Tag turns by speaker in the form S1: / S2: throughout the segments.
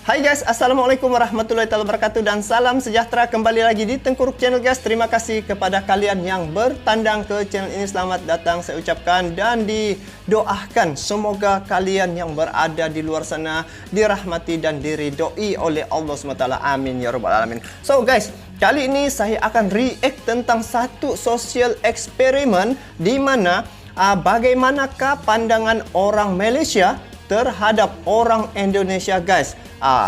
S1: Hai guys, Assalamualaikum warahmatullahi wabarakatuh dan salam sejahtera kembali lagi di Tengkuruk Channel guys. Terima kasih kepada kalian yang bertandang ke channel ini. Selamat datang saya ucapkan dan didoakan semoga kalian yang berada di luar sana dirahmati dan diridhoi oleh Allah SWT. Amin ya rabbal alamin. So guys, kali ini saya akan react tentang satu social eksperimen di mana bagaimanakah pandangan orang Malaysia terhadap orang Indonesia guys.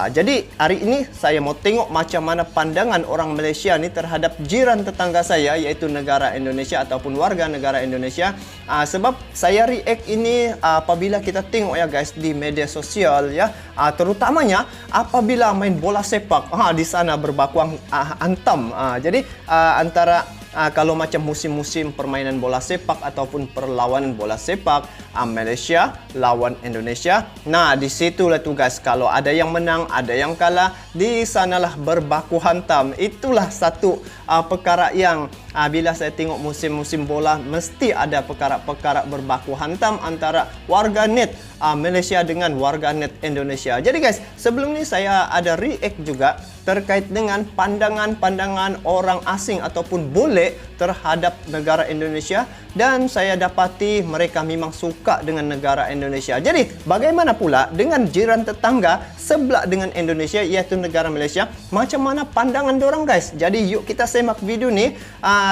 S1: Jadi hari ini saya mau tengok macam mana pandangan orang Malaysia ni terhadap jiran tetangga saya, iaitu negara Indonesia ataupun warga negara Indonesia. Sebab saya react ini apabila kita tengok ya guys di media sosial ya, terutamanya apabila main bola sepak, di sana berbakuang antam. Jadi antara kalau macam musim-musim permainan bola sepak ataupun perlawanan bola sepak, Malaysia lawan Indonesia. Nah, di situlah tu guys, kalau ada yang menang, ada yang kalah, di sanalah berbaku hantam. Itulah satu perkara yang bila saya tengok musim-musim bola mesti ada perkara-perkara berbaku hantam antara warganet Malaysia dengan warganet Indonesia. Jadi guys, sebelum ni saya ada react juga terkait dengan pandangan-pandangan orang asing ataupun bule terhadap negara Indonesia, dan saya dapati mereka memang suka dengan negara Indonesia. Jadi bagaimana pula dengan jiran tetangga sebelah dengan Indonesia, iaitu negara Malaysia? Macam mana pandangan dorang guys? Jadi yuk kita semak video ni,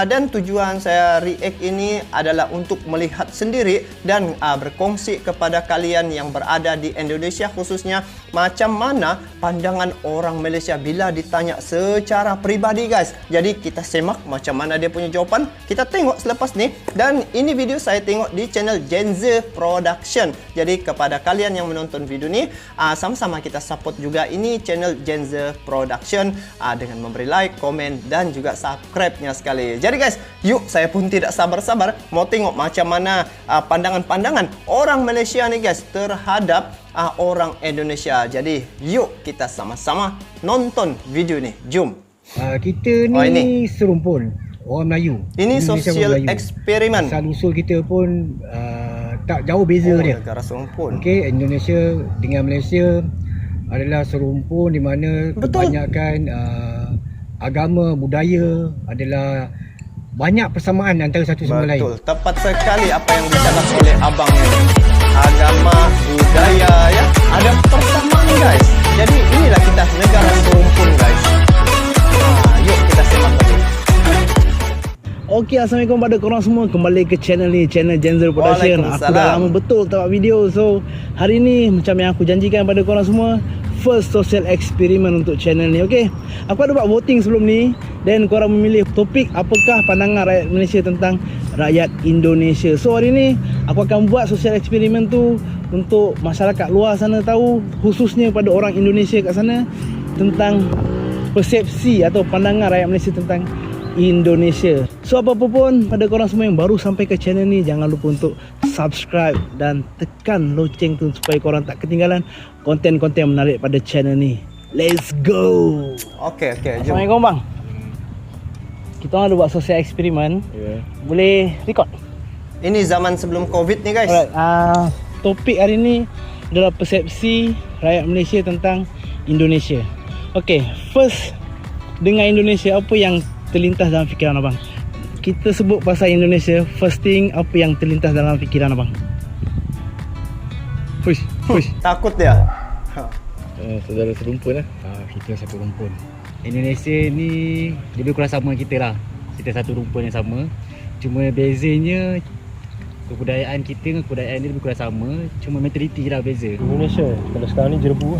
S1: dan tujuan saya react ini adalah untuk melihat sendiri dan berkongsi kepada kalian yang berada di Indonesia khususnya, macam mana pandangan orang Malaysia bila ditanya secara pribadi guys. Jadi kita semak macam mana dia punya jawapan, kita tengok selepas ni. Dan ini video saya tengok di channel Genza Production. Jadi kepada kalian yang menonton video ni, sama-sama kita support juga ini channel Genza Production dengan memberi like, komen dan juga subscribe-nya sekali. Jadi guys, yuk saya pun tidak sabar-sabar mau tengok macam mana pandangan-pandangan orang Malaysia ni guys terhadap orang Indonesia. Jadi yuk kita sama-sama nonton video ni. Jom.
S2: Kita ni ini serumpun orang Melayu.
S1: Ini social eksperimen.
S2: Asal usul kita pun tak jauh beza dia.
S1: Negara serumpun.
S2: Okey, Indonesia dengan Malaysia adalah serumpun di mana kebanyakan agama, budaya adalah banyak persamaan antara satu sama lain.
S1: Betul, tepat sekali apa yang dicakap oleh abang ni. Agama, budaya ya, ada persamaan guys. Jadi inilah kita negara serumpun guys. Yuk kita semak lagi.
S3: Okey, Assalamualaikum pada korang semua. Kembali ke channel ni, channel Genza Production. Aku dah lama betul tak buat video. So, hari ni macam yang aku janjikan pada korang semua, first social experiment untuk channel ni. Okey, aku ada buat voting sebelum ni, dan korang memilih topik apakah pandangan rakyat Malaysia tentang rakyat Indonesia. So, hari ni aku akan buat social experiment tu untuk masyarakat luar sana tahu, khususnya pada orang Indonesia kat sana, tentang persepsi atau pandangan rakyat Malaysia tentang Indonesia. So apa-apa pun, pada korang semua yang baru sampai ke channel ni, jangan lupa untuk subscribe dan tekan loceng tu supaya korang tak ketinggalan konten-konten menarik pada channel ni. Let's go.
S1: Okey, jom.
S3: Assalamualaikum bang. Kita orang ada buat social eksperimen. Boleh record?
S1: Ini zaman sebelum Covid ni guys.
S3: Alright, topik hari ni adalah persepsi rakyat Malaysia tentang Indonesia. Okey, first dengan Indonesia, apa yang terlintas dalam fikiran abang? Kita sebut pasal Indonesia, first thing apa yang terlintas dalam fikiran abang? Push.
S1: Takut dia.
S2: Saudara serumpun lah. Kita satu rumpun. Indonesia ni lebih kurang sama kita lah. Kita satu rumpun yang sama. Cuma bezanya kebudayaan kita dengan kebudayaan dia lebih kurang sama. Cuma mentaliti lah beza.
S3: Indonesia, kalau sekarang ni jerbu.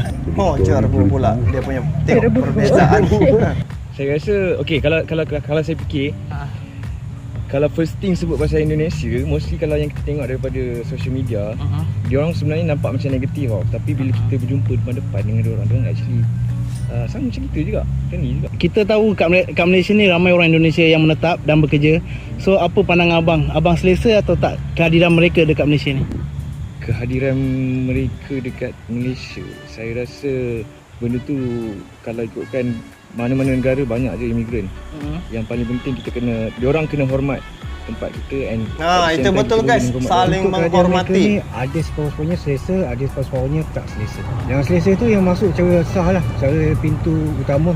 S1: Jerbu pula. Dia punya tengok perbezaan.
S4: Saya rasa okey, kalau saya fikir, kalau first thing sebut pasal Indonesia, mostly kalau yang kita tengok daripada social media, dia orang sebenarnya nampak macam negatif tau. Tapi bila kita berjumpa depan dengan dia orang actually sama macam kita juga, friendly juga.
S3: Kita tahu kat Malaysia ni ramai orang Indonesia yang menetap dan bekerja. So apa pandangan abang? Abang selesa atau tak kehadiran mereka dekat Malaysia ni?
S4: Kehadiran mereka dekat Malaysia, saya rasa benda tu kalau ikutkan mana-mana negara banyak je imigran. Yang paling penting kita diorang kena hormat tempat kita and
S1: itu betul guys, saling menghormati.
S2: Ada separuh-separuhnya selesa, ada separuh-separuhnya tak selesa. Yang selesa tu yang masuk cara sah lah, cara pintu utama,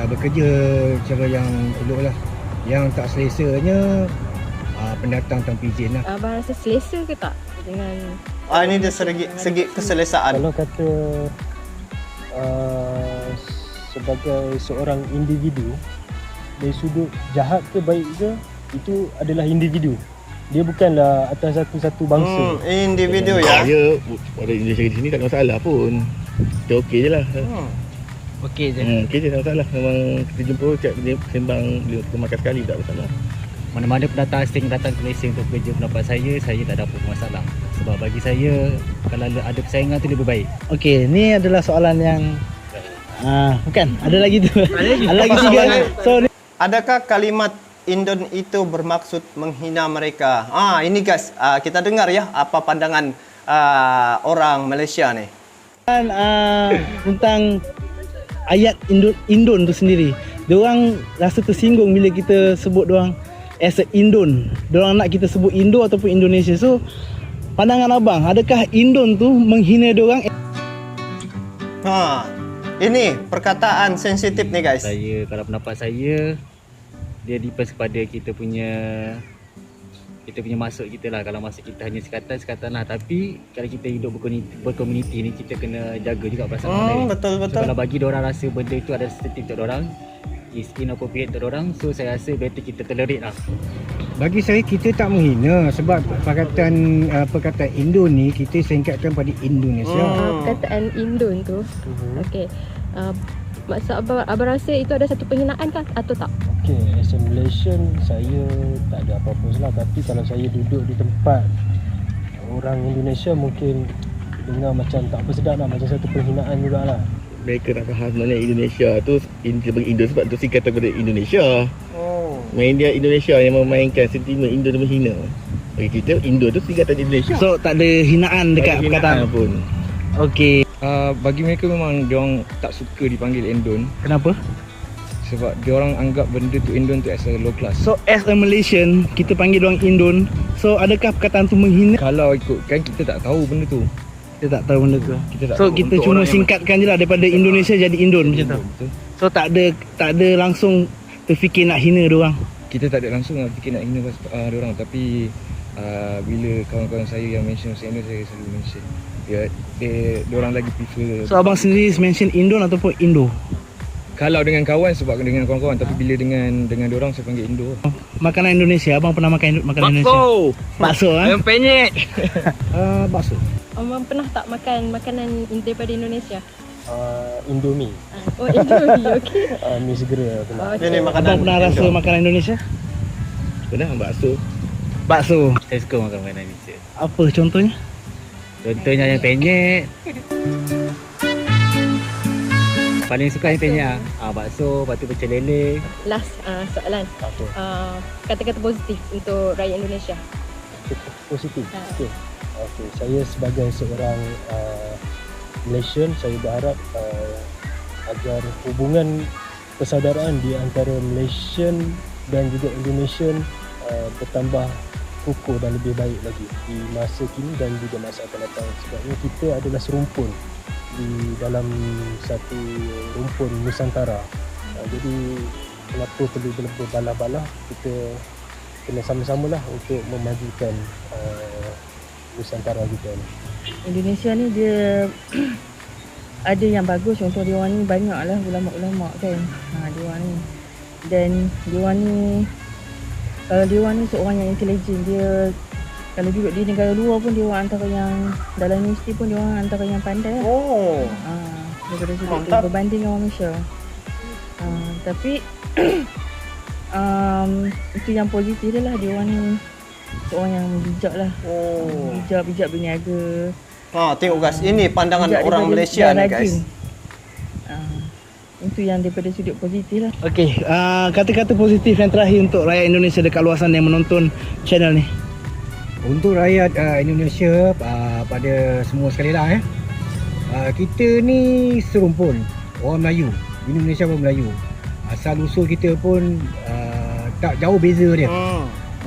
S2: bekerja cara yang elok lah. Yang tak selesanya pendatang tanpa izin lah.
S5: Abang rasa selesa ke tak dengan
S1: Ini dia segi keselesaan.
S6: Kalau kata sebagai seorang individu, dari sudut jahat ke baik ke, itu adalah individu. Dia bukanlah atas satu bangsa.
S1: Individu ya.
S4: Saya pada Indonesia di sini tak ada masalah pun. Kita okey je lah.
S3: Okey je.
S4: Okey je, tak masalah. Memang kita jumpa dia sembang, kita makan sekali tak masalah.
S2: Mana-mana pendatang asing datang ke Malaysia untuk kerja, pendapat saya tak ada apa-apa masalah. Sebab bagi saya, kalau ada persaingan tu lebih baik.
S3: Okey, ni adalah soalan yang bukan, ada lagi tu. Ada lagi
S1: Apa
S3: 3.
S1: soalannya?
S3: So ni
S1: Adakah kalimat Indon itu bermaksud menghina mereka? Ini guys, kita dengar ya apa pandangan orang Malaysia ni.
S3: tentang ayat Indon tu sendiri. Diorang rasa tersinggung bila kita sebut diorang as a Indon. Diorang nak kita sebut Indo ataupun Indonesia. So, pandangan abang, adakah Indon tu menghina diorang?
S1: Ini perkataan sensitif nih guys.
S2: Kalau pendapat saya, dia depends kepada kita punya masuk kita lah. Kalau masuk kita hanya sekatan lah. Tapi kalau kita hidup berkomuniti ni, kita kena jaga juga perasaan orang lain.
S1: Betul.
S2: So, kalau bagi diorang rasa benda itu ada sensitif untuk diorang, is inappropriate untuk diorang, so saya rasa better kita tolerate lah.
S7: Bagi saya, kita tak menghina sebab perkataan Indo ni kita singkatkan pada Indonesia.
S5: perkataan Indon tu? Okey. Maksud abang rasa itu ada satu penghinaan kah atau tak?
S6: Okey, as a Malaysian, saya tak ada apa-apa salah. Tapi kalau saya duduk di tempat orang Indonesia, mungkin dengar macam tak apa sedap lah, macam satu penghinaan jugalah.
S4: Mereka tak faham sebenarnya Indonesia tu dia bagi Indo sebab tu singkatan daripada Indonesia. Media Indonesia yang memainkan sentimen Indo dan menghina. Bagi kita Indo tu singkatan Indonesia.
S3: So, tak ada hinaan dekat perkataan
S4: pun.
S3: Okey.
S4: Bagi mereka memang diorang tak suka dipanggil Indon
S3: Kenapa?
S4: sebab diorang anggap benda tu Indon tu as a low class.
S3: So, as a Malaysian, kita panggil diorang Indon. So, adakah perkataan tu menghina?
S4: Kalau ikutkan, kita tak tahu benda tu.
S3: Kita tak tahu benda tu.
S4: Kita tak
S3: So,
S4: tahu.
S3: kita
S4: Untuk
S3: cuma
S4: orang yang
S3: singkatkan je lah daripada Indonesia jadi Indon macam tu.
S4: Betul.
S3: So, tak ada langsung terfikir nak hina diorang.
S4: Kita tak ada langsung fikir nak hina diorang, tapi bila kawan-kawan saya yang mention saya selalu mention diorang lagi prefer.
S3: So, abang sendiri mention Indon ataupun Indo?
S4: Kalau dengan kawan sebab dengan kawan-kawan, tapi bila dengan diorang saya panggil Indo.
S3: Makanan Indonesia, abang pernah makan makanan Indonesia? Bakso.
S4: Yang penyek.
S7: Bakso.
S5: Abang pernah tak makan makanan daripada Indonesia?
S6: Indomie,
S5: Indomie, okey.
S6: mi segera pernah.
S1: Ini makanan
S3: Abang pernah rasa makanan Indonesia?
S4: Pernah bakso.
S3: Bakso.
S2: Saya suka makan makanan Indonesia.
S3: Apa contohnya?
S2: Contohnya yang penyek. Paling suka yang penyek. Bakso, lepas tu pecel lele.
S5: Last soalan. Kata-kata positif untuk rakyat Indonesia.
S6: Positif. Okey, saya sebagai seorang Malaysian, saya berharap agar hubungan persaudaraan di antara Malaysian dan juga Indonesian bertambah kukuh dan lebih baik lagi di masa kini dan juga masa akan datang. Sebabnya kita adalah serumpun di dalam satu rumpun Nusantara. Jadi kenapa perlu berbalah-balah, kita kena sama-samalah untuk memajukan Nusantara kita ni.
S8: Indonesia ni dia ada yang bagus, contoh dia orang ni banyaklah ulama-ulama kan. Dia orang ni, dan dia orang ni, kalau dia orang ni seorang yang intelijen, dia kalau duduk di negara luar pun dia orang antara yang dalam universiti pun dia orang antara yang pandai lah. Daripada sudut tu berbanding dengan orang Malaysia. Tapi itu yang positif dia lah, dia orang ni seorang yang bijak lah. Bijak berniaga.
S1: Tengok guys, ini pandangan bijak orang Malaysia ni guys.
S8: Itu yang daripada sudut positif lah.
S3: Okey, kata-kata positif yang terakhir untuk rakyat Indonesia dekat luar sana yang menonton channel ni.
S7: Untuk rakyat Indonesia, pada semua sekali lah kita ni serumpun orang Melayu. Indonesia orang Melayu. Asal usul kita pun tak jauh beza dia.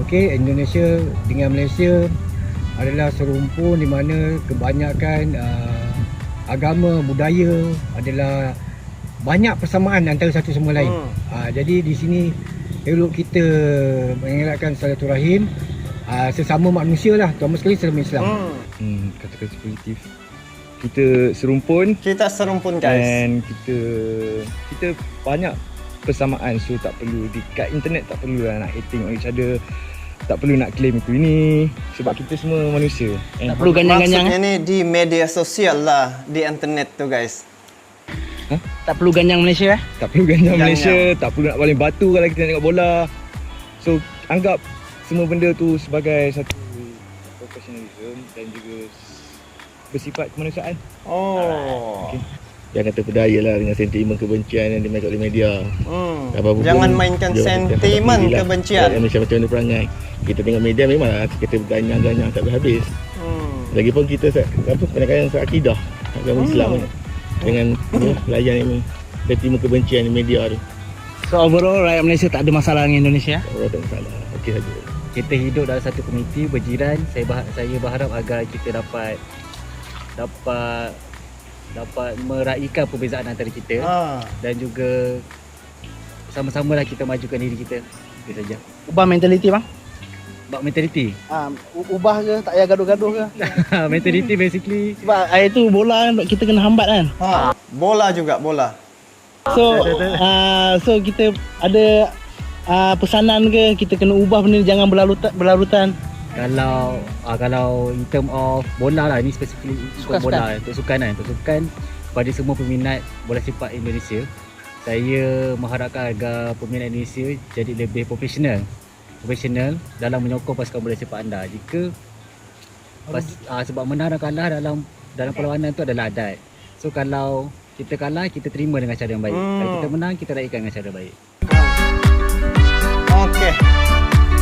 S7: okey, Indonesia dengan Malaysia adalah serumpun di mana kebanyakan agama, budaya adalah banyak persamaan antara satu sama lain. Jadi di sini elok kita mengelakkan silaturahim sesama manusia lah, terutama sekali sesama Islam.
S4: Kata-kata positif. Kita serumpun.
S1: Kita serumpun guys.
S4: Dan kita banyak persamaan, so tak perlu dekat internet, tak perlu lah nak hating on each other, tak perlu nak claim itu ini, sebab kita semua manusia.
S3: Tak perlu ganyang-ganyang.
S1: Maksudnya ni di media sosial lah, di internet tu guys.
S3: Tak perlu ganyang Malaysia
S4: Tak perlu ganyang Malaysia, tak perlu nak baling batu kalau kita nak tengok bola. So anggap semua benda tu sebagai satu professionalism dan juga bersifat kemanusiaan.
S1: Okay.
S9: Jangan terpedaya lah dengan sentimen kebencian yang dimainkan oleh media.
S1: Jangan mainkan sentimen kebencian.
S9: Macam mana perangai. Kita tengok media memang kita ganyang-ganyang tak habis. Lagipun kita kadang-kadang akidah agama Islam ni. Dengan layan ini sentimen kebencian di media tu.
S3: So overall rakyat Malaysia tak ada masalah dengan Indonesia?
S9: Orang tak masalah. Okey saja.
S2: Kita hidup dalam satu komuniti berjiran. Saya berharap agar kita dapat meraihkan perbezaan antara kita dan juga sama-samalah kita majukan diri kita. Itu saja.
S3: Ubah mentaliti bang.
S2: Ubah mentaliti.
S3: Ubah ke, tak payah gaduh-gaduh ke?
S2: Mentaliti basically
S3: Sebab air tu bola kita kena hambat kan.
S1: Bola juga bola.
S3: So kita ada pesanan ke, kita kena ubah benda ni, jangan berlarutan.
S2: Kalau in term of bola lah, ni specifically untuk bola, untuk sukan pada semua peminat bola sepak Indonesia, saya mengharapkan agar peminat Indonesia jadi lebih profesional dalam menyokong pasukan bola sepak anda. Jika sebab menang dan kalah dalam perlawanan itu adalah adat. So kalau kita kalah, kita terima dengan cara yang baik. Kalau kita menang, kita raikan dengan cara baik.
S1: Okey.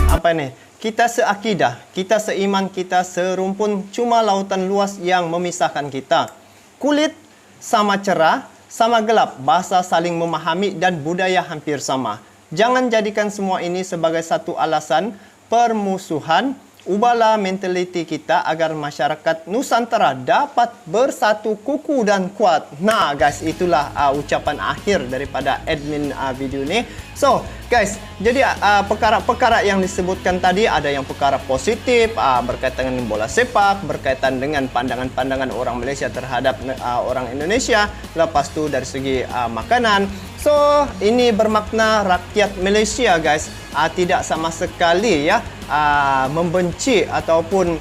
S1: Apa ni? Kita seakidah, kita seiman, kita serumpun, cuma lautan luas yang memisahkan kita. Kulit sama cerah, sama gelap, bahasa saling memahami dan budaya hampir sama. Jangan jadikan semua ini sebagai satu alasan permusuhan. Ubahlah mentaliti kita agar masyarakat Nusantara dapat bersatu kukuh dan kuat. Nah guys, itulah ucapan akhir daripada admin video ni. So guys, jadi perkara-perkara yang disebutkan tadi ada yang perkara positif berkaitan dengan bola sepak, berkaitan dengan pandangan-pandangan orang Malaysia terhadap orang Indonesia. Lepas tu dari segi makanan. So ini bermakna rakyat Malaysia guys tidak sama sekali membenci ataupun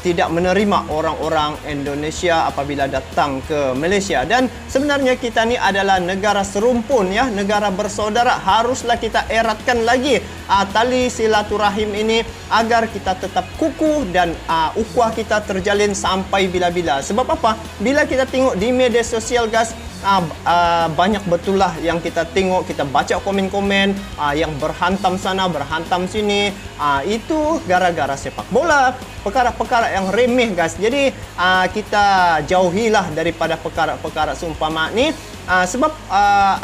S1: tidak menerima orang-orang Indonesia apabila datang ke Malaysia. Dan sebenarnya kita ni adalah negara serumpun negara bersaudara. Haruslah kita eratkan lagi tali silaturahim ini agar kita tetap kukuh dan ukhuwah kita terjalin sampai bila-bila. Sebab apa? Bila kita tengok di media sosial guys, banyak betul lah yang kita tengok, kita baca komen-komen yang berhantam sana, berhantam sini. Itu gara-gara sepak bola, perkara-perkara yang remeh guys. Jadi kita jauhilah daripada perkara-perkara seumpama ni. Sebab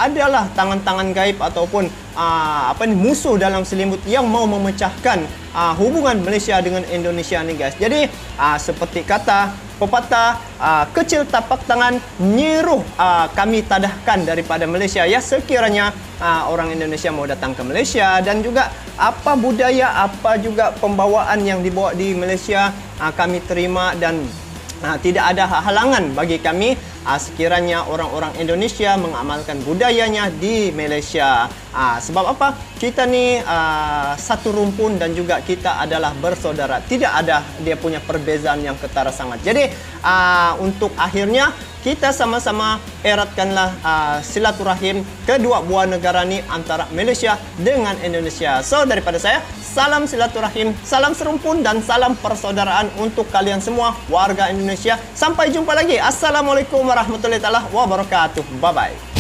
S1: adalah tangan-tangan gaib ataupun musuh dalam selimut yang mau memecahkan hubungan Malaysia dengan Indonesia ni guys. Jadi seperti kata pepatah, kecil tapak tangan nyiruh kami tadahkan daripada Malaysia. Sekiranya orang Indonesia mau datang ke Malaysia dan juga apa budaya, apa juga pembawaan yang dibawa di Malaysia kami terima dan tidak ada halangan bagi kami sekiranya orang-orang Indonesia mengamalkan budayanya di Malaysia. Sebab apa? Kita ni satu rumpun dan juga kita adalah bersaudara. Tidak ada dia punya perbezaan yang ketara sangat. Jadi untuk akhirnya kita sama-sama eratkanlah silaturahim kedua buah negara ni antara Malaysia dengan Indonesia. So daripada saya, salam silaturahim, salam serumpun dan salam persaudaraan untuk kalian semua warga Indonesia. Sampai jumpa lagi. Assalamualaikum warahmatullahi wabarakatuh. Bye bye.